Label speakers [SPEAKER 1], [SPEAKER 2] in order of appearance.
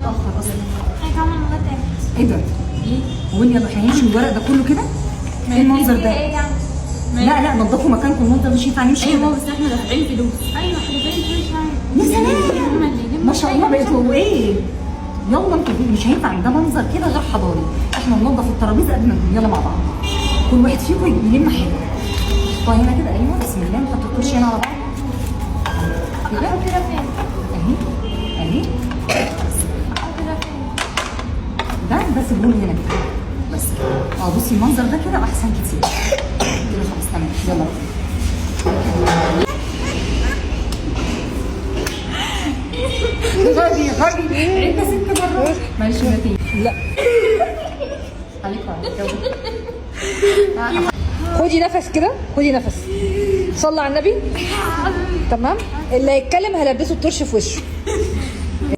[SPEAKER 1] متاخر اصلا.
[SPEAKER 2] انا كمان لغايه تاني.
[SPEAKER 1] ايه ده؟ ايه؟ هو يلا هنمشي الورق ده كله كده؟ ايه المنظر ده؟
[SPEAKER 2] ايه يعني؟
[SPEAKER 1] لا لا نضفوا مكانكم، المنظر مش ينفع نمشي
[SPEAKER 2] ايوه
[SPEAKER 1] كده.
[SPEAKER 2] بس احنا دافعين فلوس. ايوه احنا دافعين فلوس يعني.
[SPEAKER 1] يا سلام ما شاء الله بقيتوا ايه؟ يلا انتوا مش هينفع ده منظر كده غير حضاري. احنا ننضف الترابيزه قبل ما نقوم، يلا مع بعض. كل واحد فيكم يلم حاجه. طيب هنا كده ايوه بسم الله نحط الكرسي هنا على بعض. كده
[SPEAKER 2] احط كده فين؟
[SPEAKER 1] اهي اهي
[SPEAKER 2] احط كده فين؟
[SPEAKER 1] ده سيبوني هنا كده بس كده. بصي المنظر ده كده احسن كتير كده. خلاص تمام يلا. غبي غبي عيدنا 6 مرات. معلش نتيجة. لا خليك
[SPEAKER 3] خدي نفس كده، خدي نفس. صلي على النبي. تمام. اللي هيتكلم هلبسه الطرش في وشه.